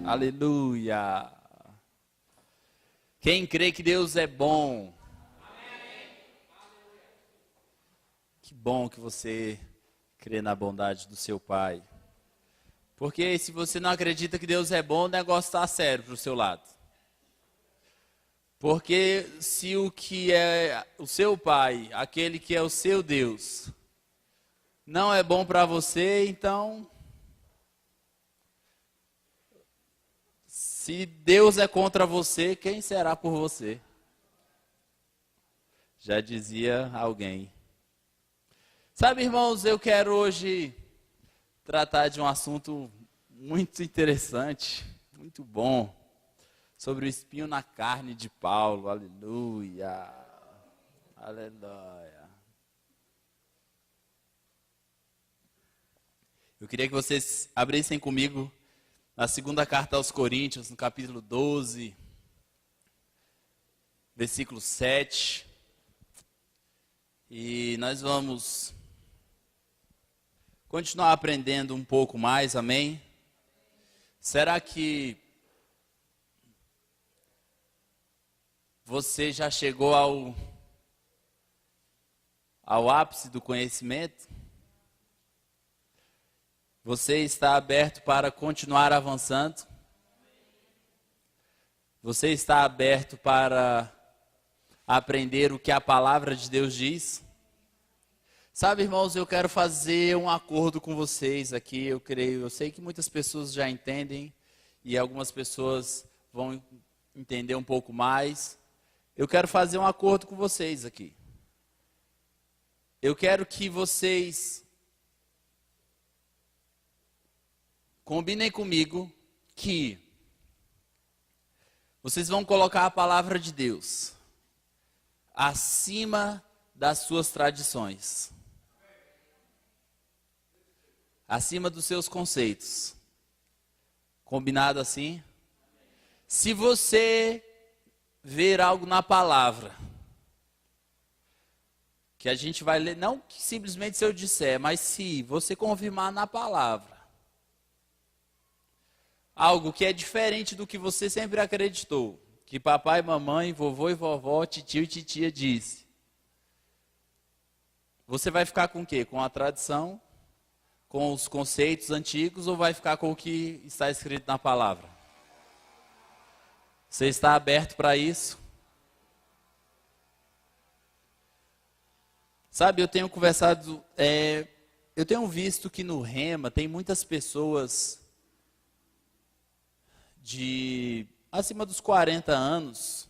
Aleluia. Quem crê que Deus é bom? Que bom que você crê na bondade do seu Pai. Porque se você não acredita que Deus é bom, o negócio está sério para o seu lado. Porque se o que é o seu Pai, aquele que é o seu Deus, não é bom para você, então... Se Deus é contra você, quem será por você? Já dizia alguém. Sabe, irmãos, eu quero hoje tratar de um assunto muito interessante, muito bom, sobre o espinho na carne de Paulo. Aleluia. Aleluia. Eu queria que vocês abrissem comigo na segunda carta aos Coríntios, no capítulo 12, versículo 7. E nós vamos continuar aprendendo um pouco mais, amém? Será que você já chegou ao ápice do conhecimento? Você está aberto para continuar avançando? Você está aberto para aprender o que a palavra de Deus diz? Sabe, irmãos, eu quero fazer um acordo com vocês aqui, eu sei que muitas pessoas já entendem e algumas pessoas vão entender um pouco mais. Eu quero fazer um acordo com vocês aqui. Eu quero que vocês combinem comigo que vocês vão colocar a palavra de Deus acima das suas tradições, acima dos seus conceitos. Combinado assim? Se você ver algo na palavra, que a gente vai ler, não simplesmente se eu disser, mas se você confirmar na palavra, algo que é diferente do que você sempre acreditou, que papai, mamãe, vovô e vovó, titio e titia disse. Você vai ficar com o quê? Com a tradição, com os conceitos antigos, ou vai ficar com o que está escrito na palavra? Você está aberto para isso? Sabe, eu tenho conversado, eu tenho visto que no Rema tem muitas pessoas de acima dos 40 anos,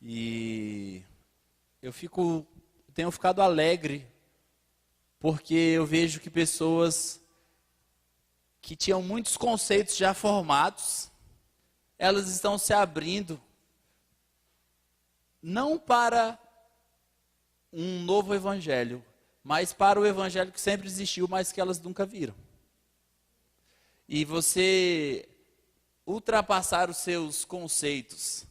e eu tenho ficado alegre, porque eu vejo que pessoas que tinham muitos conceitos já formados, elas estão se abrindo, não para um novo evangelho, mas para o evangelho que sempre existiu, mas que elas nunca viram. E você ultrapassar os seus conceitos,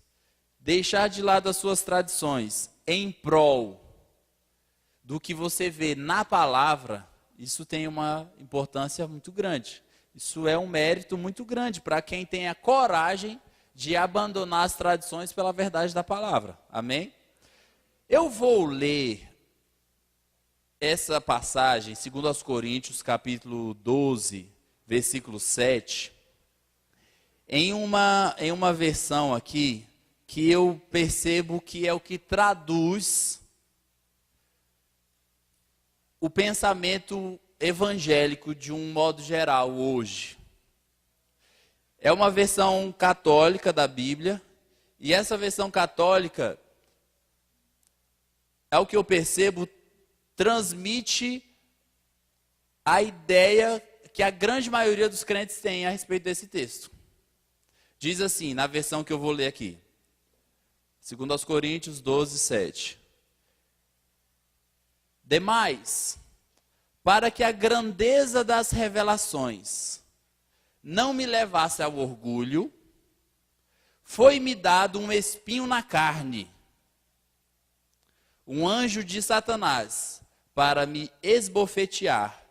deixar de lado as suas tradições, em prol do que você vê na palavra, isso tem uma importância muito grande. Isso é um mérito muito grande para quem tem a coragem de abandonar as tradições pela verdade da palavra. Amém? Eu vou ler essa passagem, 2 Coríntios, capítulo 12, versículo 7, em uma versão aqui, que eu percebo que é o que traduz o pensamento evangélico de um modo geral hoje. É uma versão católica da Bíblia, e essa versão católica, é o que eu percebo, transmite a ideia que a grande maioria dos crentes tem a respeito desse texto. Diz assim, na versão que eu vou ler aqui, 2 Coríntios 12, 7. Demais, para que a grandeza das revelações não me levasse ao orgulho, foi-me dado um espinho na carne, um anjo de Satanás, para me esbofetear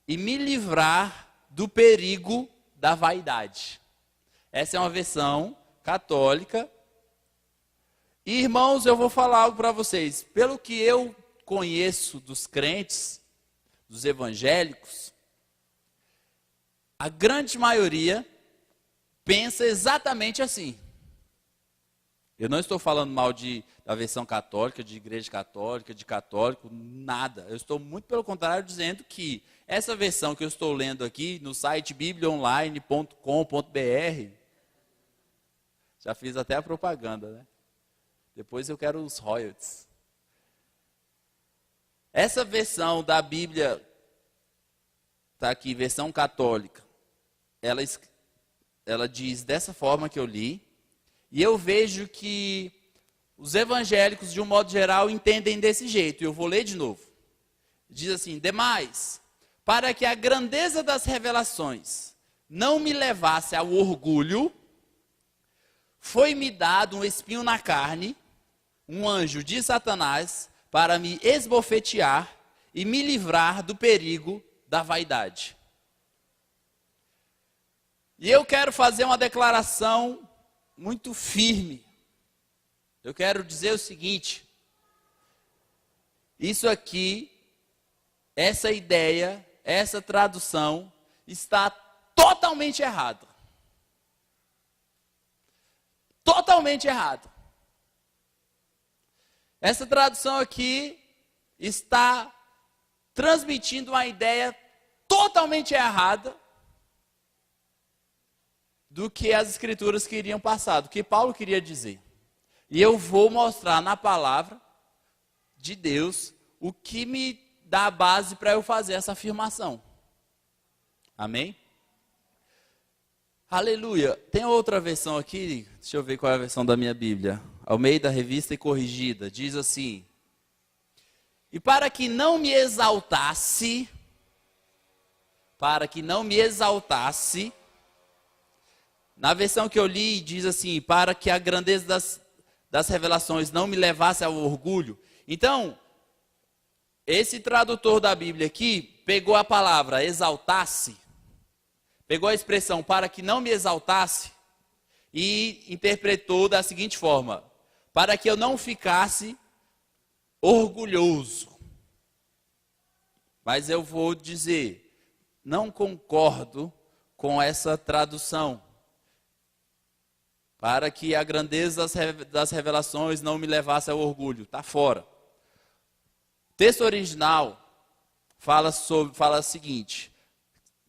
e me livrar do perigo da vaidade. Essa é uma versão católica. E, irmãos, eu vou falar algo para vocês. Pelo que eu conheço dos crentes, dos evangélicos, a grande maioria pensa exatamente assim. Eu não estou falando mal da versão católica, de igreja católica, de católico, nada. Eu estou muito pelo contrário dizendo que essa versão que eu estou lendo aqui no site bibliaonline.com.br, já fiz até a propaganda, né? Depois eu quero os royalties. Essa versão da Bíblia, está aqui, versão católica, ela diz dessa forma que eu li, e eu vejo que os evangélicos, de um modo geral, entendem desse jeito. Eu vou ler de novo. Diz assim: demais, para que a grandeza das revelações não me levasse ao orgulho, foi-me dado um espinho na carne, um anjo de Satanás, para me esbofetear e me livrar do perigo da vaidade. E eu quero fazer uma declaração muito firme. Eu quero dizer o seguinte: isso aqui, essa ideia, essa tradução está totalmente errada. Totalmente errada. Essa tradução aqui está transmitindo uma ideia totalmente errada do que as escrituras queriam passar, do que Paulo queria dizer. E eu vou mostrar na palavra de Deus o que me dá a base para eu fazer essa afirmação. Amém? Aleluia. Tem outra versão aqui, deixa eu ver qual é a versão da minha Bíblia. Almeida, Revista e Corrigida, diz assim: e para que não me exaltasse, na versão que eu li diz assim: para que a grandeza das revelações não me levasse ao orgulho. Então, esse tradutor da Bíblia aqui pegou a palavra exaltasse, pegou a expressão para que não me exaltasse e interpretou da seguinte forma: para que eu não ficasse orgulhoso. Mas eu vou dizer, não concordo com essa tradução. Para que a grandeza das revelações não me levasse ao orgulho. Está fora. O texto original fala o seguinte,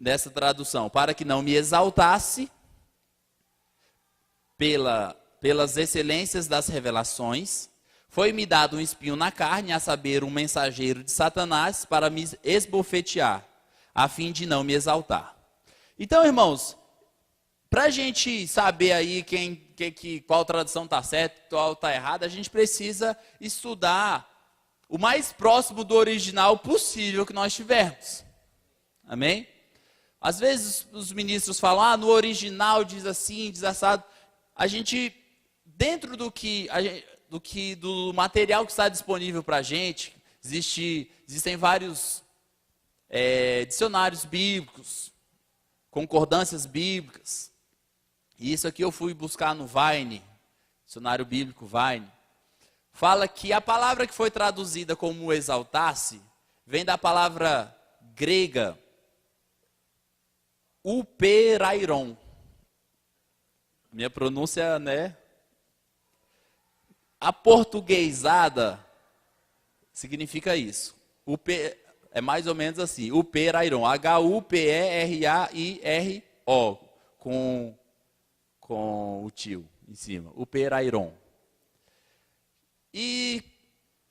nessa tradução: para que não me exaltasse pelas excelências das revelações, foi-me dado um espinho na carne, a saber, um mensageiro de Satanás, para me esbofetear, a fim de não me exaltar. Então, irmãos, para a gente saber aí qual tradução está certa, qual está errada, a gente precisa estudar o mais próximo do original possível que nós tivermos. Amém? Às vezes os ministros falam, no original diz assim, diz assado. A gente, dentro do material que está disponível para a gente, existem vários dicionários bíblicos, concordâncias bíblicas. E isso aqui eu fui buscar no Vine, dicionário bíblico Vine. Fala que a palavra que foi traduzida como exaltar-se vem da palavra grega uperairon. Minha pronúncia, né? Aportuguesada significa isso. É mais ou menos assim, uperairon, H-U-P-E-R-A-I-R-O, com o tio em cima, uperairon. E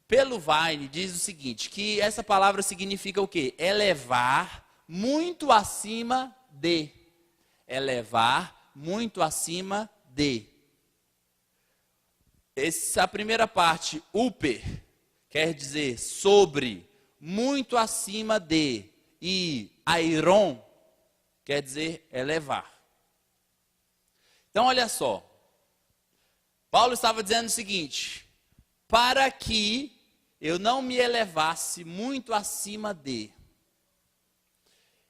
pelo Vine diz o seguinte, que essa palavra significa o quê? Elevar muito acima de. Elevar muito acima de. Essa primeira parte, uper, quer dizer sobre, muito acima de. E airon, quer dizer elevar. Então, olha só. Paulo estava dizendo o seguinte: para que eu não me elevasse muito acima de.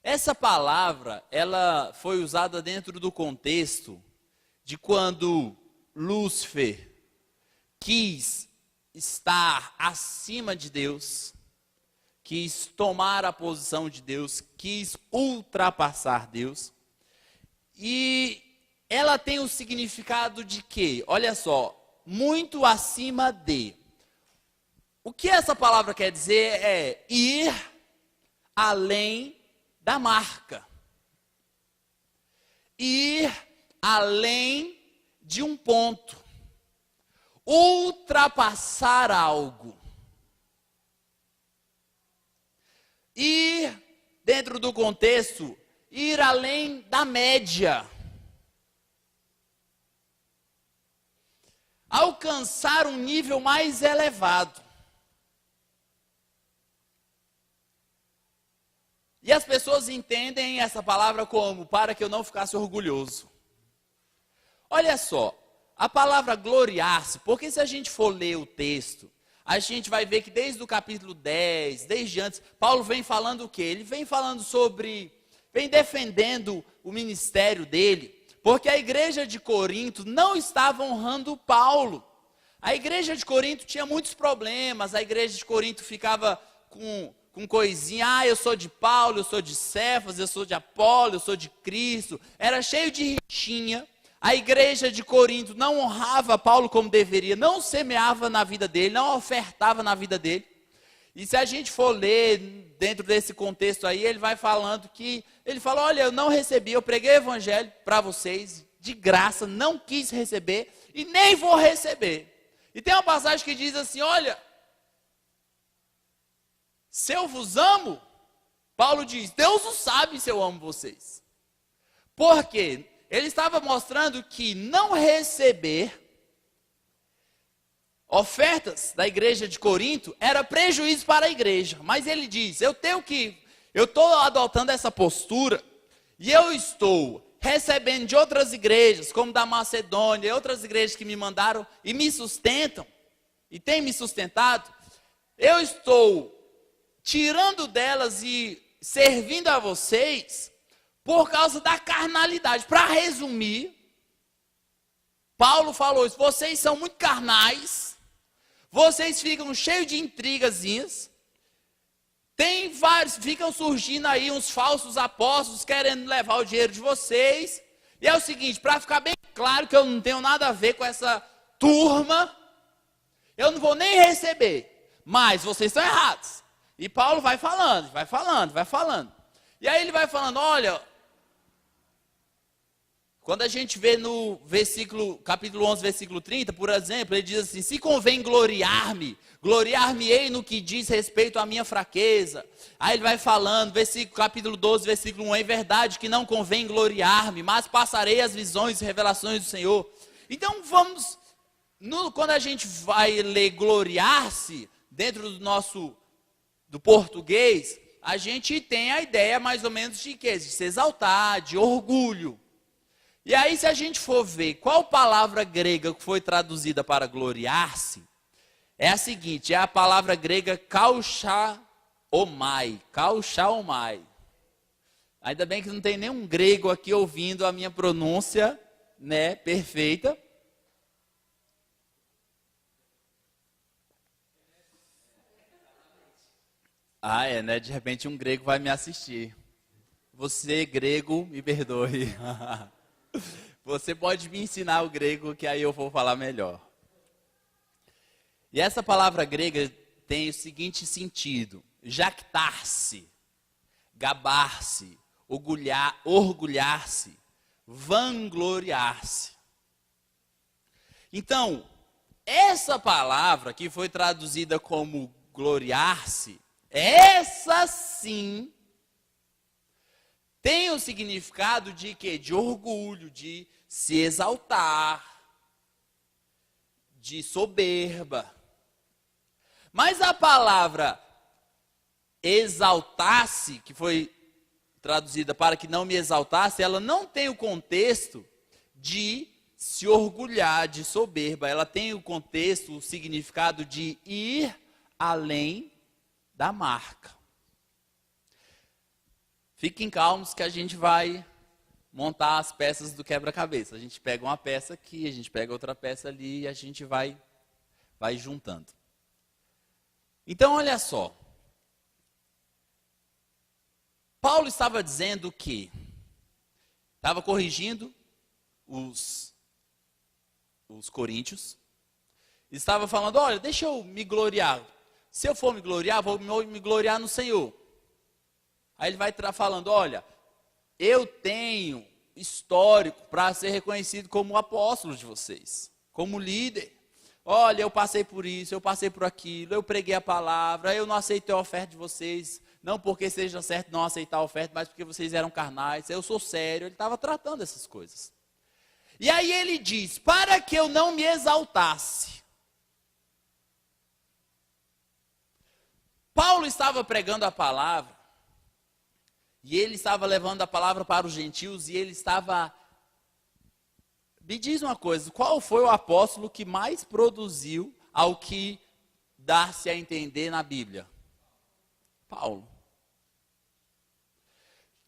Essa palavra, ela foi usada dentro do contexto de quando Lúcifer quis estar acima de Deus, quis tomar a posição de Deus, quis ultrapassar Deus. E ela tem o significado de quê? Olha só, muito acima de. O que essa palavra quer dizer é ir além da marca. Ir além de um ponto. Ultrapassar algo. Ir, dentro do contexto, ir além da média. Alcançar um nível mais elevado. E as pessoas entendem essa palavra como para que eu não ficasse orgulhoso. Olha só, a palavra gloriar-se, porque se a gente for ler o texto, a gente vai ver que desde o capítulo 10, desde antes, Paulo vem falando o quê? Ele vem falando vem defendendo o ministério dele, porque a igreja de Corinto não estava honrando Paulo. A igreja de Corinto tinha muitos problemas, a igreja de Corinto ficava com coisinha, eu sou de Paulo, eu sou de Cefas, eu sou de Apolo, eu sou de Cristo. Era cheio de rixinha. A igreja de Corinto não honrava Paulo como deveria, não semeava na vida dele, não ofertava na vida dele. E se a gente for ler dentro desse contexto aí, ele vai falando que, ele fala, olha, eu não recebi, eu preguei o evangelho para vocês, de graça, não quis receber e nem vou receber. E tem uma passagem que diz assim, olha, se eu vos amo, Paulo diz, Deus o sabe se eu amo vocês. Por quê? Ele estava mostrando que não receber ofertas da igreja de Corinto era prejuízo para a igreja. Mas ele diz, eu estou adotando essa postura e eu estou recebendo de outras igrejas, como da Macedônia, e outras igrejas que me mandaram e me sustentam, e têm me sustentado, eu estou tirando delas e servindo a vocês por causa da carnalidade. Para resumir, Paulo falou isso, vocês são muito carnais, vocês ficam cheios de intrigazinhas, ficam surgindo aí uns falsos apóstolos querendo levar o dinheiro de vocês. E é o seguinte, para ficar bem claro que eu não tenho nada a ver com essa turma, eu não vou nem receber, mas vocês estão errados. E Paulo vai falando, vai falando, vai falando. E aí ele vai falando, olha, quando a gente vê no capítulo 11, versículo 30, por exemplo, ele diz assim, se convém gloriar-me-ei no que diz respeito à minha fraqueza. Aí ele vai falando, capítulo 12, versículo 1, é verdade que não convém gloriar-me, mas passarei as visões e revelações do Senhor. Então quando a gente vai ler gloriar-se, dentro do português, a gente tem a ideia mais ou menos de quê? De se exaltar, de orgulho. E aí, se a gente for ver qual palavra grega que foi traduzida para gloriar-se, é a seguinte, é a palavra grega kauchaomai. Ainda bem que não tem nenhum grego aqui ouvindo a minha pronúncia, né, perfeita. Né? De repente um grego vai me assistir. Você, grego, me perdoe. Você pode me ensinar o grego, que aí eu vou falar melhor. E essa palavra grega tem o seguinte sentido: jactar-se, gabar-se, orgulhar-se, vangloriar-se. Então, essa palavra que foi traduzida como gloriar-se, essa sim tem o significado de quê? De orgulho, de se exaltar, de soberba. Mas a palavra exaltar-se, que foi traduzida para que não me exaltasse, ela não tem o contexto de se orgulhar, de soberba. Ela tem o contexto, o significado de ir além da marca. Fiquem calmos que a gente vai montar as peças do quebra-cabeça. A gente pega uma peça aqui, a gente pega outra peça ali e a gente vai juntando. Então, olha só. Paulo estava dizendo que estava corrigindo os coríntios. Estava falando, olha, deixa eu me gloriar. Se eu for me gloriar, vou me gloriar no Senhor. Aí ele vai falando, olha, eu tenho histórico para ser reconhecido como apóstolo de vocês, como líder. Olha, eu passei por isso, eu passei por aquilo, eu preguei a palavra, eu não aceitei a oferta de vocês, não porque seja certo não aceitar a oferta, mas porque vocês eram carnais, eu sou sério. Ele estava tratando essas coisas. E aí ele diz, para que eu não me exaltasse. Paulo estava pregando a palavra, e ele estava levando a palavra para os gentios, e ele estava... Me diz uma coisa, qual foi o apóstolo que mais produziu ao que dá-se a entender na Bíblia? Paulo.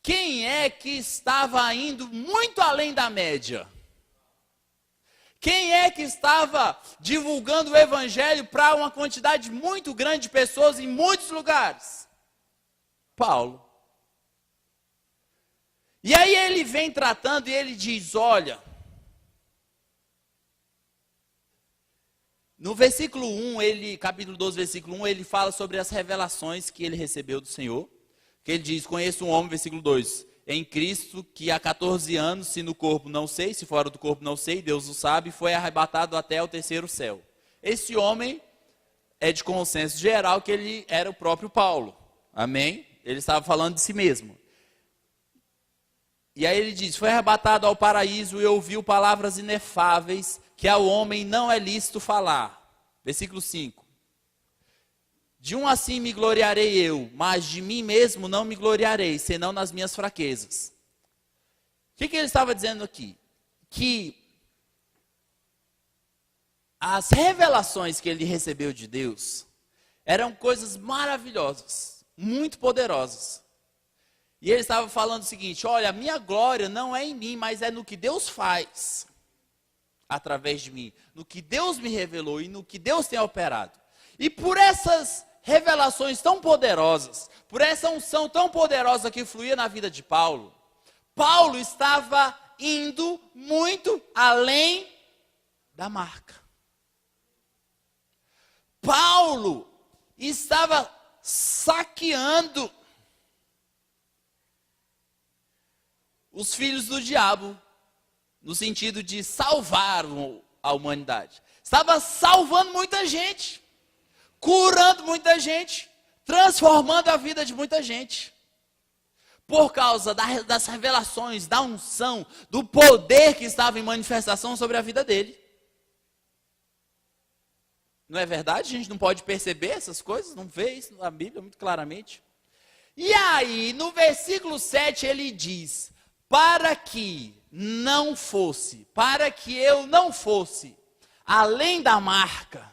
Quem é que estava indo muito além da média? Quem é que estava divulgando o evangelho para uma quantidade muito grande de pessoas em muitos lugares? Paulo. E aí ele vem tratando e ele diz, olha, no versículo 1, capítulo 12, versículo 1, ele fala sobre as revelações que ele recebeu do Senhor. Que ele diz, conheço um homem, versículo 2, em Cristo, que há 14 anos, se no corpo não sei, se fora do corpo não sei, Deus o sabe, foi arrebatado até o terceiro céu. Esse homem é de consenso geral que ele era o próprio Paulo. Amém? Ele estava falando de si mesmo. E aí ele diz, foi arrebatado ao paraíso e ouviu palavras inefáveis que ao homem não é lícito falar. Versículo 5. De um assim me gloriarei eu, mas de mim mesmo não me gloriarei, senão nas minhas fraquezas. O que ele estava dizendo aqui? Que as revelações que ele recebeu de Deus eram coisas maravilhosas, muito poderosas. E ele estava falando o seguinte, olha, a minha glória não é em mim, mas é no que Deus faz através de mim, no que Deus me revelou e no que Deus tem operado. E por essas revelações tão poderosas, por essa unção tão poderosa que fluía na vida de Paulo, Paulo estava indo muito além da marca. Paulo estava saqueando os filhos do diabo, no sentido de salvar a humanidade. Estava salvando muita gente, curando muita gente, transformando a vida de muita gente. Por causa das revelações, da unção, do poder que estava em manifestação sobre a vida dele. Não é verdade? A gente não pode perceber essas coisas, não vê isso na Bíblia muito claramente. E aí, no versículo 7, ele diz, para que eu não fosse além da marca.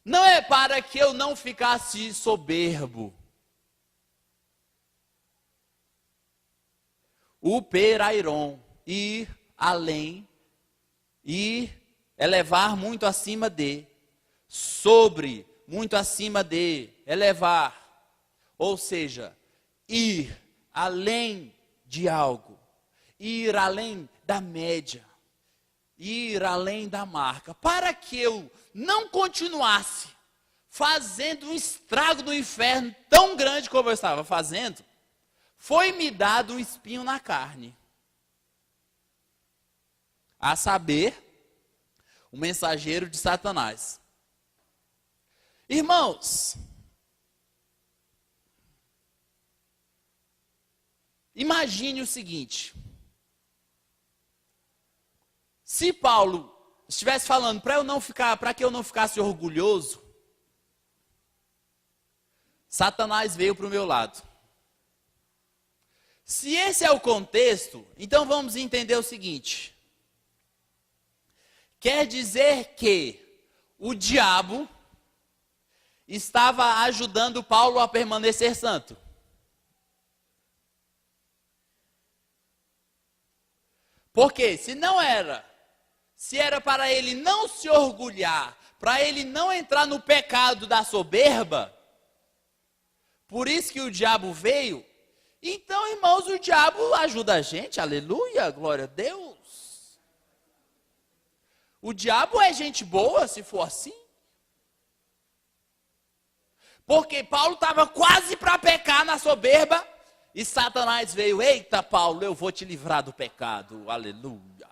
Não é para que eu não ficasse soberbo. O perairon, ir além, ir elevar muito acima de, sobre, muito acima de, elevar. Ou seja, ir além de algo, ir além da média, ir além da marca, para que eu não continuasse fazendo um estrago no inferno tão grande como eu estava fazendo, foi-me dado um espinho na carne, a saber, o mensageiro de Satanás. Irmãos, imagine o seguinte, se Paulo estivesse falando para que eu não ficasse orgulhoso, Satanás veio para o meu lado. Se esse é o contexto, então vamos entender o seguinte. Quer dizer que o diabo estava ajudando Paulo a permanecer santo. Porque se era para ele não se orgulhar, para ele não entrar no pecado da soberba, por isso que o diabo veio, então, irmãos, o diabo ajuda a gente, aleluia, glória a Deus. O diabo é gente boa, se for assim. Porque Paulo estava quase para pecar na soberba, e Satanás veio, eita Paulo, eu vou te livrar do pecado, aleluia.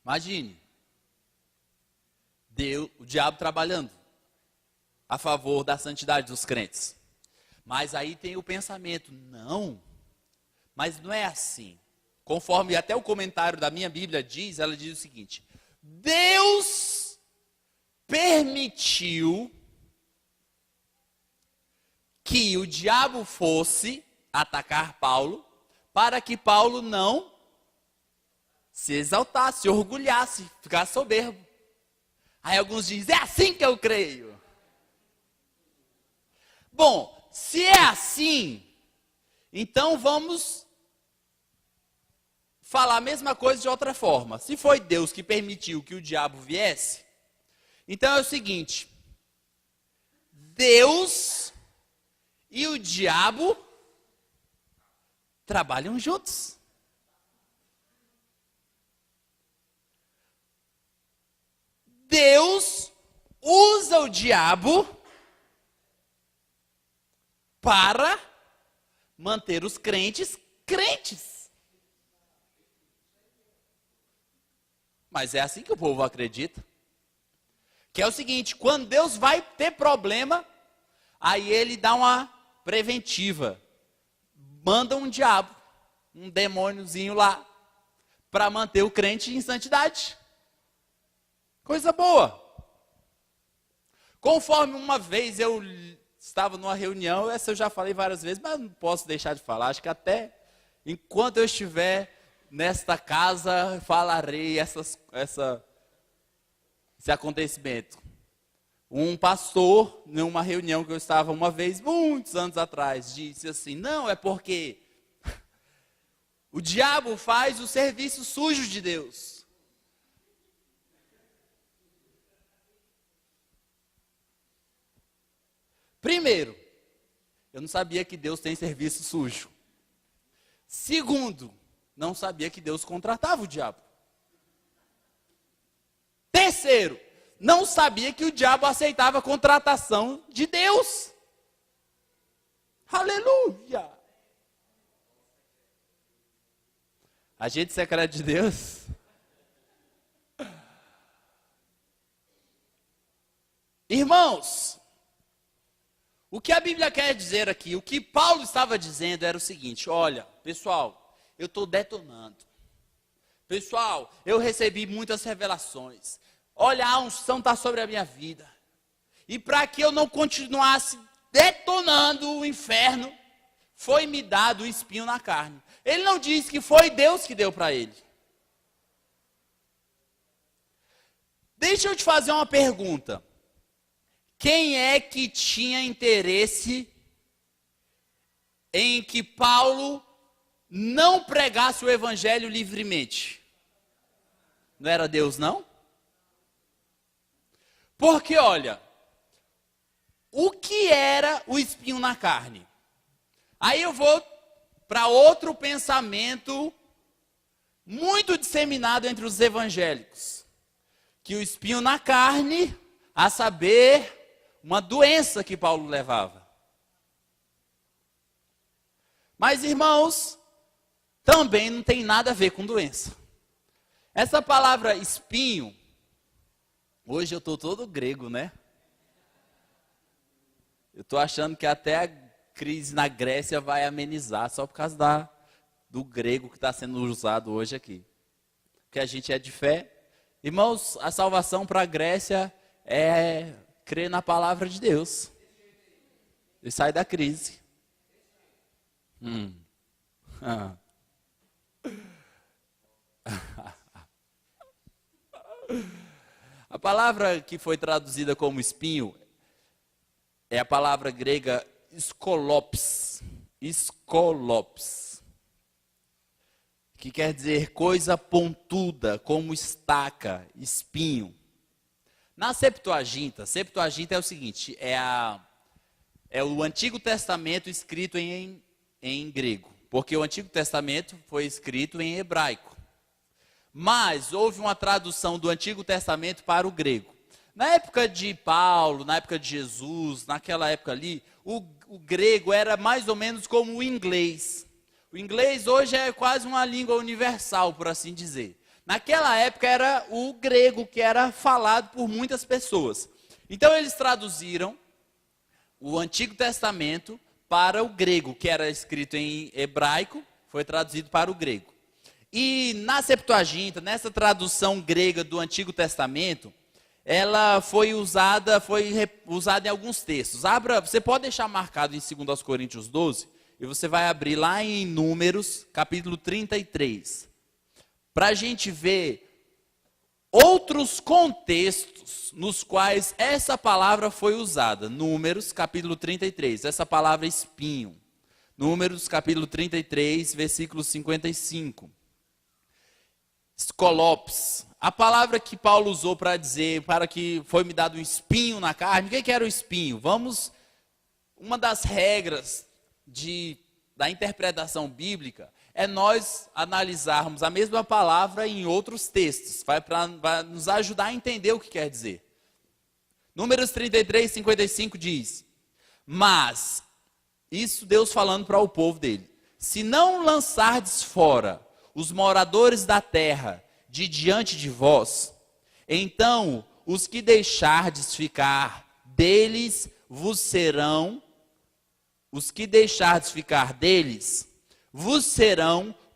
Imagine, o diabo trabalhando a favor da santidade dos crentes. Mas aí tem o pensamento, mas não é assim. Conforme até o comentário da minha Bíblia diz, ela diz o seguinte: Deus permitiu que o diabo fosse atacar Paulo, para que Paulo não se exaltasse, se orgulhasse, ficasse soberbo. Aí alguns dizem, é assim que eu creio. Bom, se é assim, então vamos falar a mesma coisa de outra forma. Se foi Deus que permitiu que o diabo viesse, então é o seguinte: Deus e o diabo trabalham juntos. Deus usa o diabo para manter os crentes crentes. Mas é assim que o povo acredita. Que é o seguinte, quando Deus vai ter problema, aí ele dá uma preventiva. Manda um diabo, um demôniozinho lá, para manter o crente em santidade. Coisa boa. Conforme uma vez eu estava numa reunião, essa eu já falei várias vezes, mas não posso deixar de falar. Acho que até enquanto eu estiver nesta casa, falarei esse acontecimento. Um pastor, numa reunião que eu estava uma vez, muitos anos atrás, disse assim, não, é porque o diabo faz o serviço sujo de Deus. Primeiro, eu não sabia que Deus tem serviço sujo. Segundo, não sabia que Deus contratava o diabo. Terceiro, não sabia que o diabo aceitava a contratação de Deus. Aleluia! Agente secreto de Deus. Irmãos, o que a Bíblia quer dizer aqui, o que Paulo estava dizendo era o seguinte, olha, pessoal, eu estou detonando. Pessoal, eu recebi muitas revelações. Olha, a unção está sobre a minha vida. E para que eu não continuasse detonando o inferno, foi-me dado um espinho na carne. Ele não disse que foi Deus que deu para ele. Deixa eu te fazer uma pergunta. Quem é que tinha interesse em que Paulo não pregasse o evangelho livremente? Não era Deus, não? Porque, olha, o que era o espinho na carne? Aí eu vou para outro pensamento muito disseminado entre os evangélicos. Que o espinho na carne, a saber, uma doença que Paulo levava. Mas, irmãos, também não tem nada a ver com doença. Essa palavra espinho, hoje eu estou todo grego, né? Eu estou achando que até a crise na Grécia vai amenizar, só por causa do grego que está sendo usado hoje aqui. Porque a gente é de fé. Irmãos, a salvação para a Grécia é crer na palavra de Deus. E sai da crise. A palavra que foi traduzida como espinho é a palavra grega skolops. Skolops. Que quer dizer coisa pontuda, como estaca, espinho. Na Septuaginta é o seguinte, é o Antigo Testamento escrito em grego. Porque o Antigo Testamento foi escrito em hebraico. Mas houve uma tradução do Antigo Testamento para o grego. Na época de Paulo, na época de Jesus, naquela época ali, o grego era mais ou menos como o inglês. O inglês hoje é quase uma língua universal, por assim dizer. Naquela época era o grego que era falado por muitas pessoas. Então eles traduziram o Antigo Testamento para o grego, que era escrito em hebraico, foi traduzido para o grego. E na Septuaginta, nessa tradução grega do Antigo Testamento, ela foi usada em alguns textos. Você pode deixar marcado em 2 Coríntios 12, e você vai abrir lá em Números, capítulo 33, para a gente ver outros contextos nos quais essa palavra foi usada. Números, capítulo 33, essa palavra espinho. Números, capítulo 33, versículo 55. Skolops. A palavra que Paulo usou para dizer, para que foi me dado um espinho na carne. O que era o espinho? Uma das regras da interpretação bíblica é nós analisarmos a mesma palavra em outros textos. Vai nos ajudar a entender o que quer dizer. Números 33, 55 diz: mas, isso Deus falando para o povo dele, se não lançardes fora os moradores da terra de diante de vós, então os que deixardes ficar deles vos serão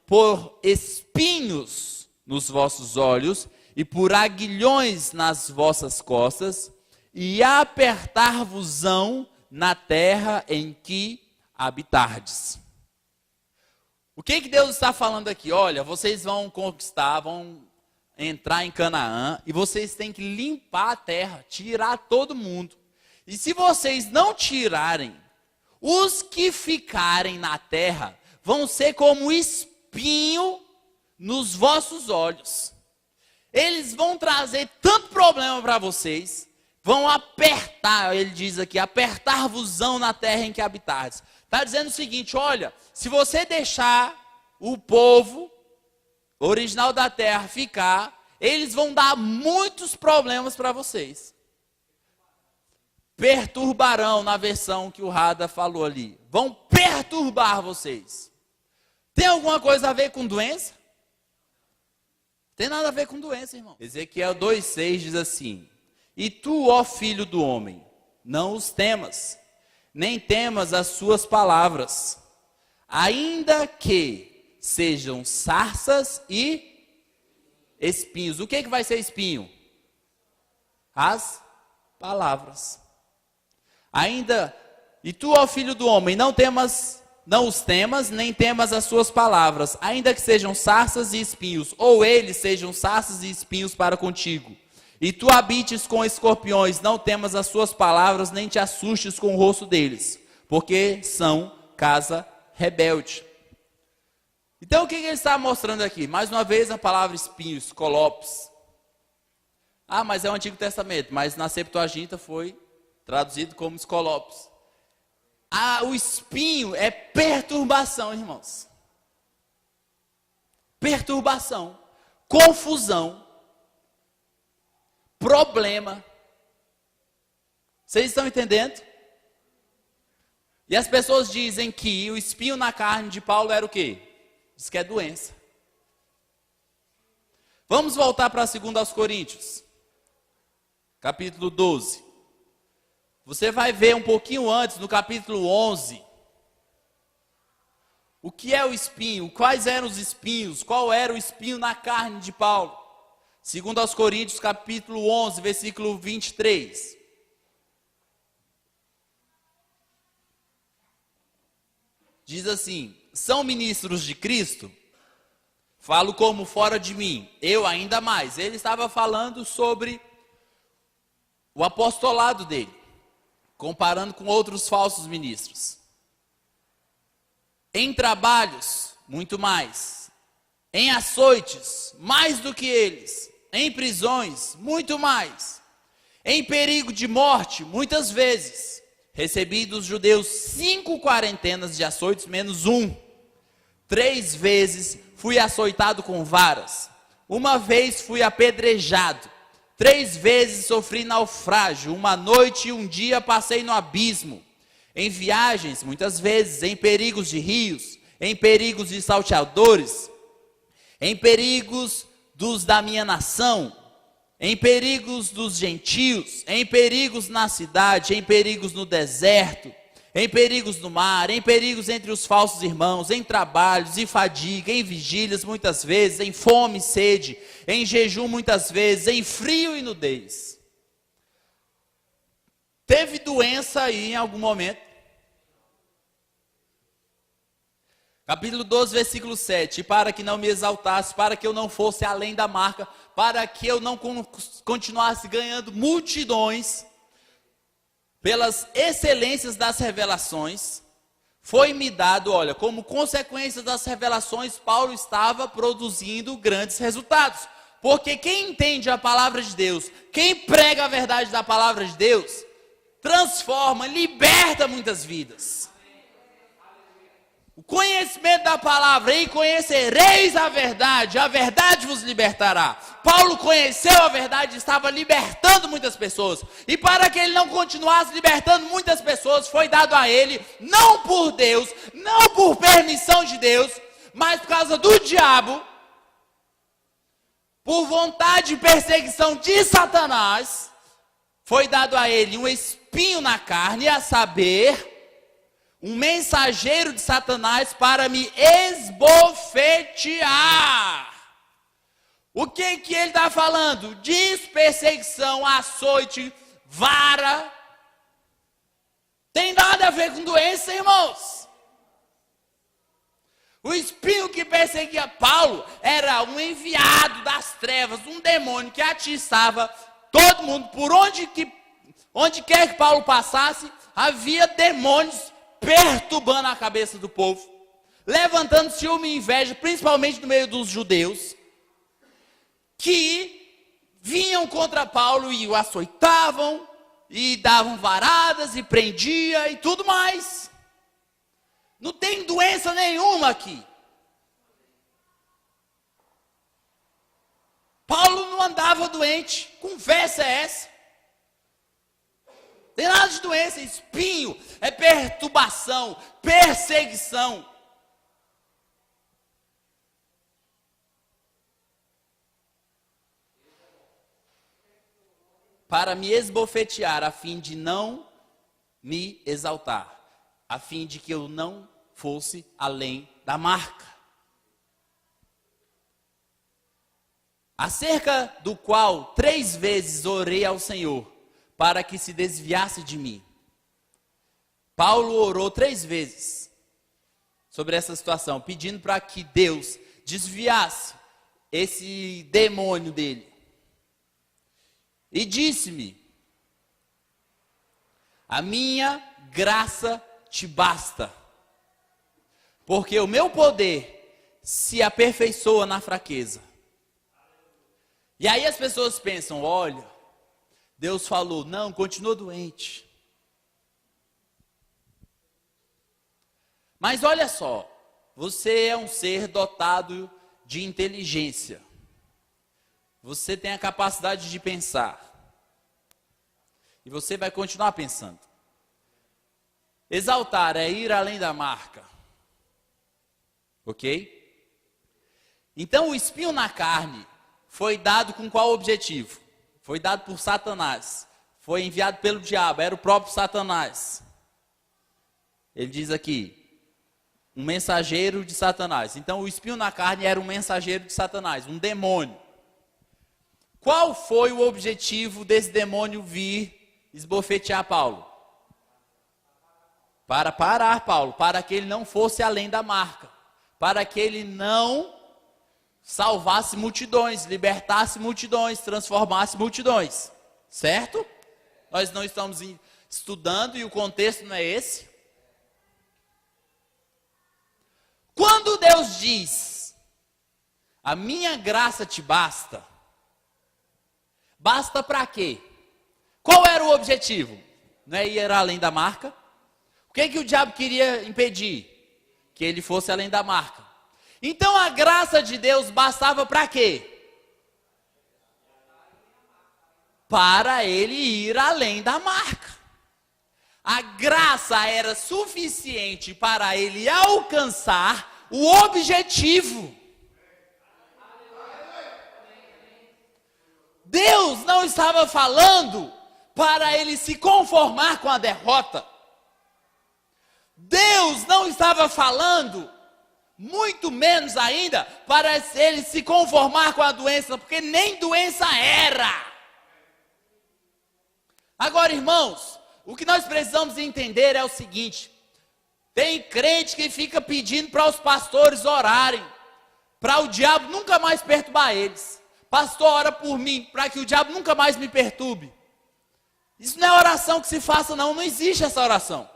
por espinhos nos vossos olhos e por aguilhões nas vossas costas, e apertar-vos-ão na terra em que habitardes. O que Deus está falando aqui? Olha, vocês vão conquistar, vão entrar em Canaã, e vocês têm que limpar a terra, tirar todo mundo. E se vocês não tirarem, os que ficarem na terra vão ser como espinho nos vossos olhos. Eles vão trazer tanto problema para vocês, vão apertar, ele diz aqui, apertar-vos-ão na terra em que habitardes. Está dizendo o seguinte, olha, se você deixar o povo original da terra ficar, eles vão dar muitos problemas para vocês. Perturbarão, na versão que o Rada falou ali. Vão perturbar vocês. Tem alguma coisa a ver com doença? Tem nada a ver com doença, irmão. Ezequiel 2,6 diz assim: e tu, ó filho do homem, não os temas, nem temas as suas palavras, ainda que sejam sarças e espinhos. O que vai ser espinho? As palavras. E tu, ó filho do homem, não os temas, nem temas as suas palavras, ainda que sejam sarças e espinhos, ou eles sejam sarças e espinhos para contigo. E tu habites com escorpiões, não temas as suas palavras, nem te assustes com o rosto deles, porque são casa rebelde. Então o que ele está mostrando aqui? Mais uma vez a palavra espinho, skolops. Ah, mas é o Antigo Testamento, mas na Septuaginta foi traduzido como skolops. O espinho é perturbação, irmãos. Perturbação, confusão, problema. Vocês estão entendendo? E as pessoas dizem que o espinho na carne de Paulo era o quê? Diz que é doença. Vamos voltar para 2 Coríntios, capítulo 12. Você vai ver um pouquinho antes, no capítulo 11, o que é o espinho, quais eram os espinhos, qual era o espinho na carne de Paulo. 2 Coríntios, capítulo 11, versículo 23. Diz assim: são ministros de Cristo? Falo como fora de mim, eu ainda mais. Ele estava falando sobre o apostolado dele. comparando com outros falsos ministros. Em trabalhos, muito mais. Em açoites, mais do que eles. Em prisões, muito mais. Em perigo de morte, muitas vezes. Recebi dos judeus 5 quarentenas de açoites, menos 1. 3 vezes fui açoitado com varas. 1 vez fui apedrejado. 3 vezes sofri naufrágio. 1 noite e 1 dia passei no abismo. Em viagens, muitas vezes, em perigos de rios, em perigos de salteadores, em perigos dos da minha nação, em perigos dos gentios, em perigos na cidade, em perigos no deserto, em perigos no mar, em perigos entre os falsos irmãos, em trabalhos e fadiga, em vigílias muitas vezes, em fome e sede, em jejum muitas vezes, em frio e nudez. Teve doença aí em algum momento? Capítulo 12, versículo 7. Para que não me exaltasse, para que eu não fosse além da marca, para que eu não continuasse ganhando multidões, pelas excelências das revelações, foi-me dado, olha, como consequência das revelações, Paulo estava produzindo grandes resultados. Porque quem entende a palavra de Deus, quem prega a verdade da palavra de Deus, transforma, liberta muitas vidas. O conhecimento da palavra, e conhecereis a verdade vos libertará. Paulo conheceu a verdade e estava libertando muitas pessoas. E para que ele não continuasse libertando muitas pessoas, foi dado a ele, não por Deus, não por permissão de Deus, mas por causa do diabo, por vontade e perseguição de Satanás, foi dado a ele um espinho na carne, a saber, um mensageiro de Satanás para me esbofetear. O que ele está falando? Diz perseguição, açoite, vara. Tem nada a ver com doença, irmãos. O espinho que perseguia Paulo era um enviado das trevas, um demônio que atiçava todo mundo. Por onde quer que Paulo passasse, havia demônios perturbando a cabeça do povo, levantando ciúme e inveja, principalmente no meio dos judeus, que vinham contra Paulo e o açoitavam, e davam varadas, e prendia, e tudo mais. Não tem doença nenhuma aqui. Paulo não andava doente, conversa é essa? Tem nada de doença, espinho, é perturbação, perseguição. Para me esbofetear, a fim de não me exaltar, a fim de que eu não fosse além da marca. Acerca do qual 3 vezes orei ao Senhor, para que se desviasse de mim. Paulo orou 3 vezes sobre essa situação, pedindo para que Deus desviasse esse demônio dele. E disse-me: a minha graça te basta, porque o meu poder se aperfeiçoa na fraqueza. E aí as pessoas pensam, olha, Deus falou, não, continua doente. Mas olha só, você é um ser dotado de inteligência. Você tem a capacidade de pensar. E você vai continuar pensando. Exaltar é ir além da marca. Ok? Então o espinho na carne foi dado com qual objetivo? Foi dado por Satanás. Foi enviado pelo diabo, era o próprio Satanás. Ele diz aqui, um mensageiro de Satanás. Então o espinho na carne era um mensageiro de Satanás, um demônio. Qual foi o objetivo desse demônio vir esbofetear Paulo? Para parar Paulo, para que ele não fosse além da marca, para que ele não salvasse multidões, libertasse multidões, transformasse multidões, certo? Nós não estamos estudando e o contexto não é esse. Quando Deus diz, a minha graça te basta, basta para quê? Qual era o objetivo? Não é ir além da marca? O que o diabo queria impedir? Que ele fosse além da marca. Então a graça de Deus bastava para quê? Para ele ir além da marca. A graça era suficiente para ele alcançar o objetivo. Deus não estava falando para ele se conformar com a derrota. Deus não estava falando, muito menos ainda, para ele se conformar com a doença, porque nem doença era. Agora, irmãos, o que nós precisamos entender é o seguinte: tem crente que fica pedindo para os pastores orarem, para o diabo nunca mais perturbar eles. Pastor, ora por mim, para que o diabo nunca mais me perturbe. Isso não é oração que se faça, não. Não existe essa oração.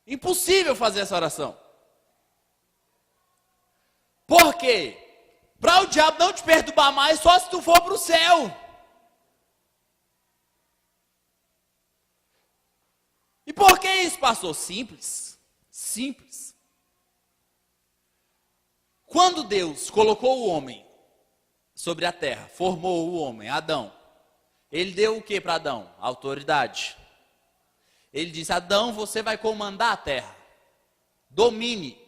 Impossível fazer essa oração. Por quê? Para o diabo não te perturbar mais, só se tu for para o céu. E por que isso, pastor? Simples. Simples. Quando Deus colocou o homem sobre a terra, formou o homem, Adão, ele deu o que para Adão? Autoridade. Ele disse: Adão, você vai comandar a terra. Domine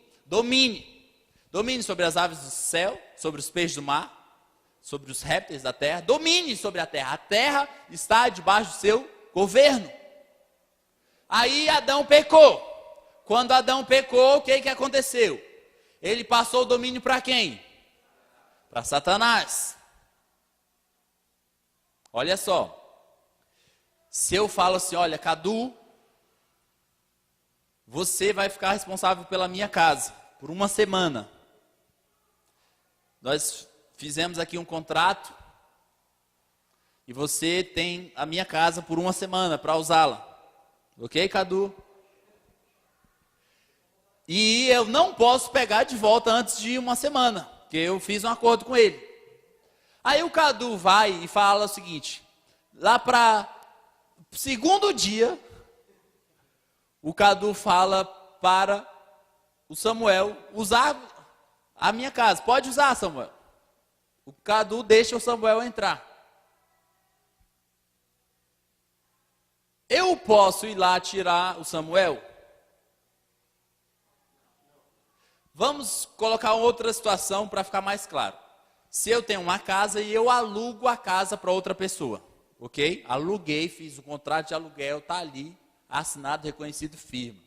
sobre as aves do céu, sobre os peixes do mar, sobre os répteis da terra. Domine sobre a terra. A terra está debaixo do seu governo. Aí Adão pecou. Quando Adão pecou, o que aconteceu? Ele passou o domínio para quem? Para Satanás. Olha só. Se eu falo assim, olha, Cadu, você vai ficar responsável pela minha casa por uma semana. Nós fizemos aqui um contrato e você tem a minha casa por uma semana para usá-la. Ok, Cadu? E eu não posso pegar de volta antes de uma semana, porque eu fiz um acordo com ele. Aí o Cadu vai e fala o seguinte: lá para o segundo dia, o Cadu fala para o Samuel usar a minha casa. Pode usar, Samuel. O Cadu deixa o Samuel entrar. Eu posso ir lá tirar o Samuel? Vamos colocar outra situação para ficar mais claro. Se eu tenho uma casa e eu alugo a casa para outra pessoa, ok? Aluguei, fiz o contrato de aluguel, está ali, assinado, reconhecido, firme.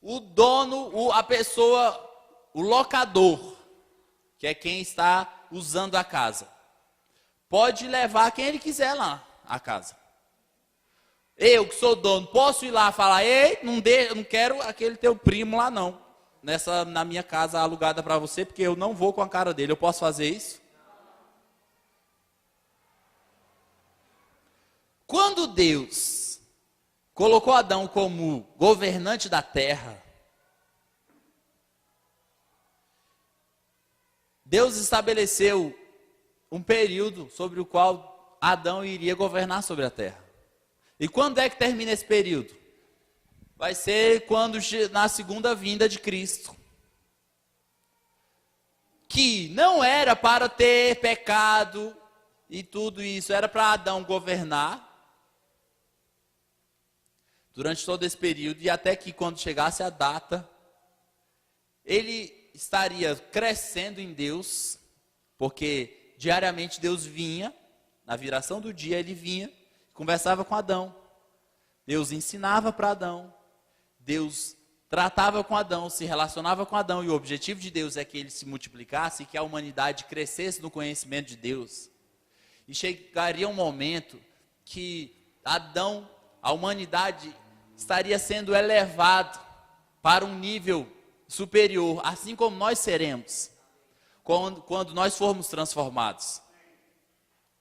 O dono, a pessoa, o locador, que é quem está usando a casa, pode levar quem ele quiser lá a casa. Eu, que sou dono, posso ir lá e falar: ei, não quero aquele teu primo lá não, na minha casa alugada para você, porque eu não vou com a cara dele. Eu posso fazer isso? Quando Deus colocou Adão como governante da terra, Deus estabeleceu um período sobre o qual Adão iria governar sobre a terra. E quando é que termina esse período? Vai ser quando na segunda vinda de Cristo. Que não era para ter pecado e tudo isso, era para Adão governar durante todo esse período, e até que quando chegasse a data, ele estaria crescendo em Deus, porque diariamente Deus vinha, na viração do dia ele vinha, conversava com Adão, Deus ensinava para Adão, Deus tratava com Adão, se relacionava com Adão, e o objetivo de Deus é que ele se multiplicasse e que a humanidade crescesse no conhecimento de Deus. E chegaria um momento que Adão, a humanidade, estaria sendo elevado para um nível superior, assim como nós seremos, quando nós formos transformados.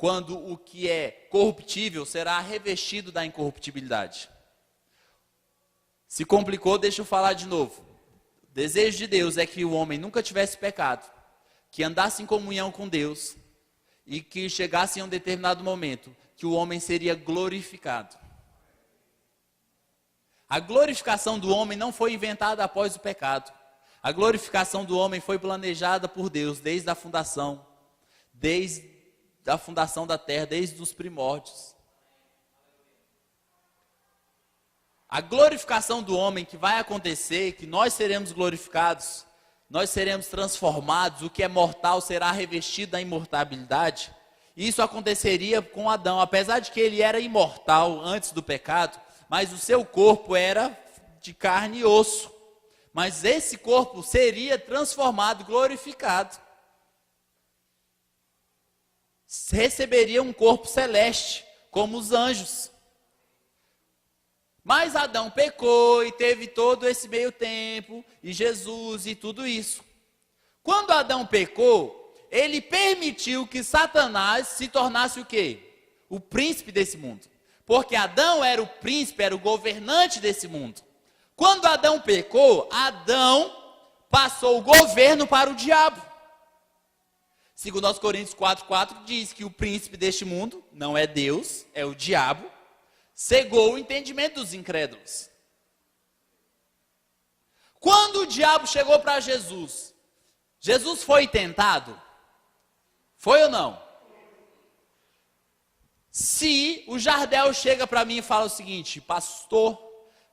quando o que é corruptível será revestido da incorruptibilidade. Se complicou, deixa eu falar de novo. O desejo de Deus é que o homem nunca tivesse pecado, que andasse em comunhão com Deus e que chegasse em um determinado momento que o homem seria glorificado. A glorificação do homem não foi inventada após o pecado. A glorificação do homem foi planejada por Deus desde a fundação da terra, desde os primórdios. A glorificação do homem que vai acontecer, que nós seremos glorificados, nós seremos transformados, o que é mortal será revestido da imortalidade. Isso aconteceria com Adão, apesar de que ele era imortal antes do pecado, mas o seu corpo era de carne e osso. Mas esse corpo seria transformado, glorificado. Receberia um corpo celeste, como os anjos. Mas Adão pecou e teve todo esse meio tempo, e Jesus e tudo isso. Quando Adão pecou, ele permitiu que Satanás se tornasse o quê? O príncipe desse mundo. Porque Adão era o príncipe, era o governante desse mundo. Quando Adão pecou, Adão passou o governo para o diabo. Segundo aos Coríntios 4:4 diz que o príncipe deste mundo, não é Deus, é o diabo, cegou o entendimento dos incrédulos. Quando o diabo chegou para Jesus, Jesus foi tentado? Foi ou não? Se o Jardel chega para mim e fala o seguinte: pastor,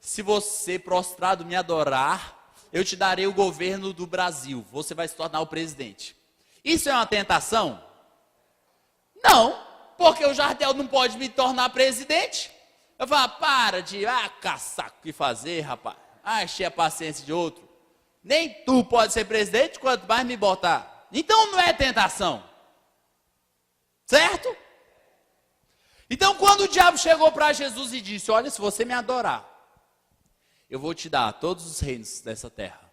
se você prostrado me adorar, eu te darei o governo do Brasil, você vai se tornar o presidente. Isso é uma tentação? Não, porque o Jardel não pode me tornar presidente. Eu falo, para de caçar o que fazer, rapaz. Encher a paciência de outro. Nem tu pode ser presidente, quanto mais me botar. Então não é tentação. Certo? Então quando o diabo chegou para Jesus e disse: olha, se você me adorar, eu vou te dar todos os reinos dessa terra.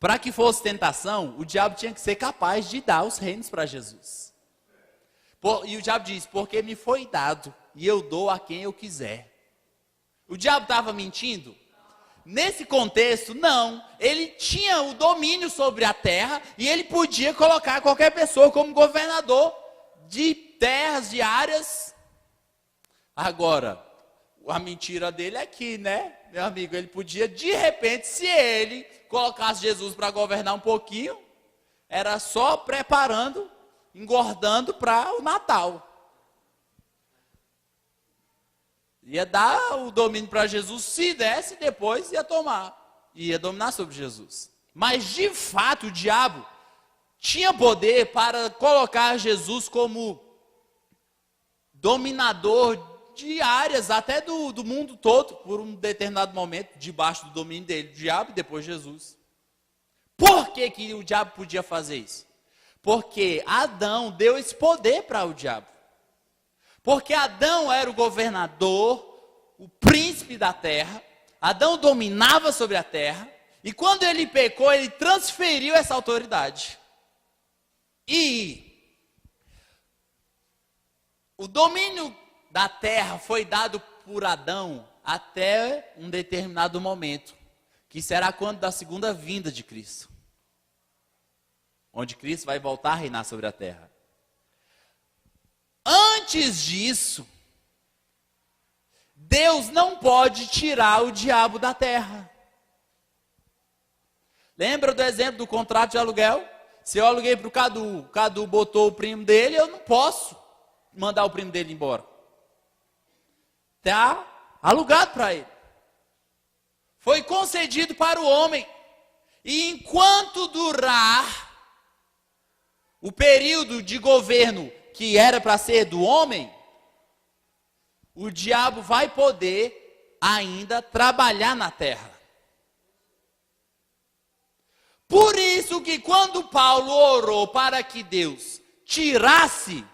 Para que fosse tentação, o diabo tinha que ser capaz de dar os reinos para Jesus. E o diabo disse: porque me foi dado, e eu dou a quem eu quiser. O diabo estava mentindo? Nesse contexto, não. Ele tinha o domínio sobre a terra, e ele podia colocar qualquer pessoa como governador de terras, de áreas. Agora, a mentira dele é que, né, meu amigo, ele podia, de repente, se ele colocasse Jesus para governar um pouquinho, era só preparando, engordando para o Natal. Ia dar o domínio para Jesus, se desse, depois ia tomar. Ia dominar sobre Jesus. Mas, de fato, o diabo tinha poder para colocar Jesus como dominador de áreas, até do mundo todo, por um determinado momento, debaixo do domínio dele, o diabo e depois Jesus. Por que o diabo podia fazer isso? Porque Adão deu esse poder para o diabo. Porque Adão era o governador, o príncipe da terra. Adão dominava sobre a terra. E quando ele pecou, ele transferiu essa autoridade. E o domínio da terra foi dado por Adão até um determinado momento, que será quando da segunda vinda de Cristo, onde Cristo vai voltar a reinar sobre a terra. Antes disso, Deus não pode tirar o diabo da terra. Lembra do exemplo do contrato de aluguel? Se eu aluguei para o Cadu botou o primo dele, eu não posso mandar o primo dele embora. Está alugado para ele. Foi concedido para o homem. E enquanto durar o período de governo que era para ser do homem, o diabo vai poder ainda trabalhar na terra. Por isso que quando Paulo orou para que Deus tirasse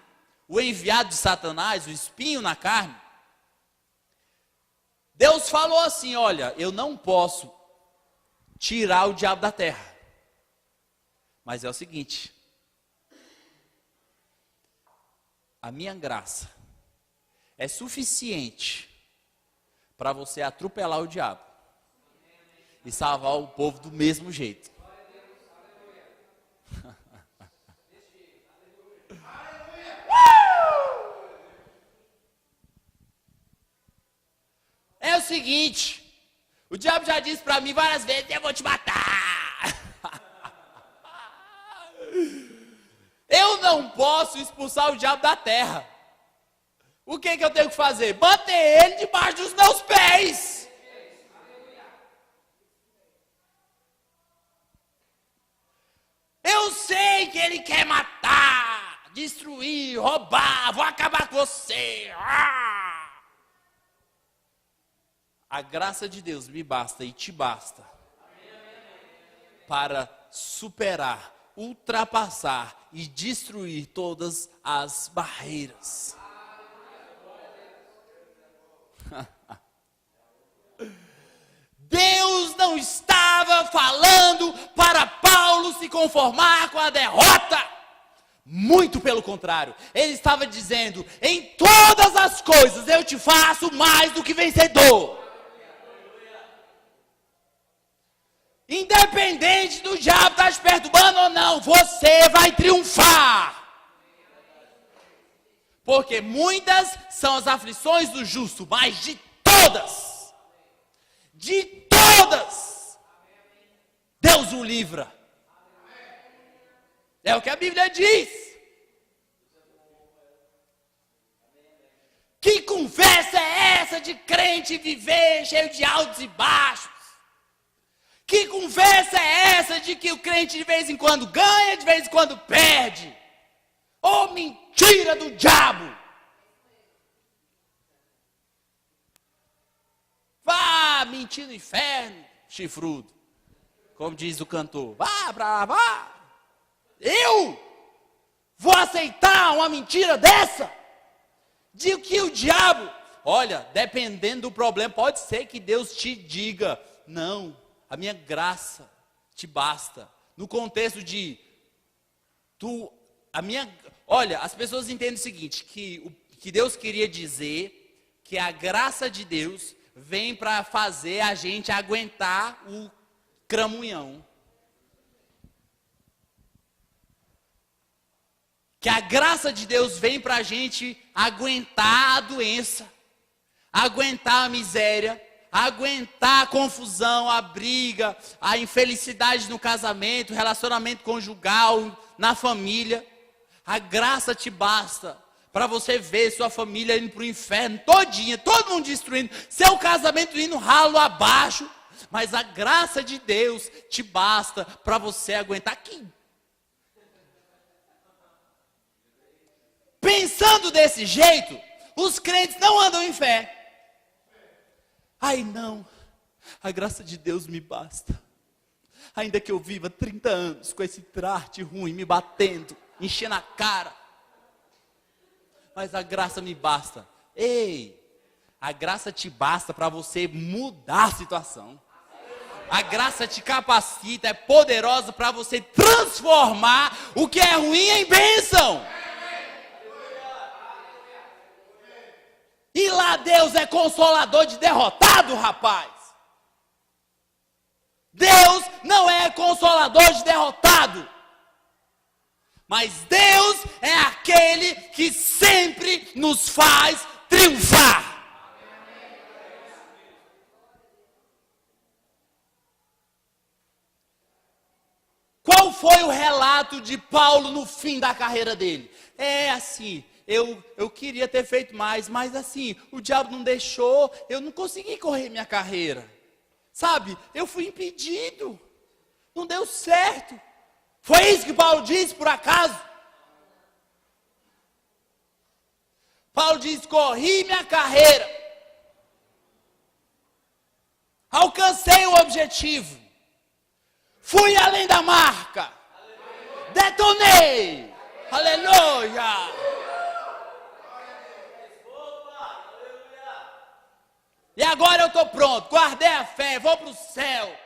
o enviado de Satanás, o espinho na carne, Deus falou assim: olha, eu não posso tirar o diabo da terra. Mas é o seguinte: a minha graça é suficiente para você atropelar o diabo e salvar o povo do mesmo jeito. É o seguinte, o diabo já disse para mim várias vezes: eu vou te matar. Eu não posso expulsar o diabo da terra. O que eu tenho que fazer? Bater ele debaixo dos meus pés. Eu sei que ele quer matar, destruir, roubar, vou acabar com você. A graça de Deus me basta e te basta para superar, ultrapassar e destruir todas as barreiras. Deus não estava falando para Paulo se conformar com a derrota. Muito pelo contrário, ele estava dizendo: em todas as coisas eu te faço mais do que vencedor. Independente do diabo estar te perturbando ou não, você vai triunfar. Porque muitas são as aflições do justo, mas de todas, Deus o livra. É o que a Bíblia diz. Que conversa é essa de crente viver cheio de altos e baixos? Que conversa é essa de que o crente de vez em quando ganha, de vez em quando perde? Oh, mentira do diabo! Vá mentir no inferno, chifrudo. Como diz o cantor. Vá. Eu vou aceitar uma mentira dessa? De que o diabo... Olha, dependendo do problema, pode ser que Deus te diga: não, a minha graça te basta. No contexto de olha, as pessoas entendem o seguinte, que Deus queria dizer que a graça de Deus vem para fazer a gente aguentar o cramunhão. Que a graça de Deus vem para a gente aguentar a doença, aguentar a miséria, aguentar a confusão, a briga, a infelicidade no casamento, relacionamento conjugal, na família. A graça te basta para você ver sua família indo para o inferno todinha, todo mundo destruindo, seu casamento indo ralo abaixo, mas a graça de Deus te basta para você aguentar aqui. Pensando desse jeito, os crentes não andam em fé. Ai não, a graça de Deus me basta. Ainda que eu viva 30 anos com esse traste ruim me batendo, enchendo a cara, mas a graça me basta. Ei, a graça te basta para você mudar a situação. A graça te capacita, é poderosa para você transformar o que é ruim em bênção. E lá Deus é consolador de derrotado, rapaz. Deus não é consolador de derrotado. Mas Deus é aquele que sempre nos faz triunfar. Qual foi o relato de Paulo no fim da carreira dele? É assim, eu queria ter feito mais, mas assim, o diabo não deixou, eu não consegui correr minha carreira. Sabe, eu fui impedido, não deu certo. Foi isso que Paulo disse, por acaso? Paulo diz: corri minha carreira, alcancei o objetivo, fui além da marca, detonei, aleluia. E agora eu estou pronto, guardei a fé, vou para o céu.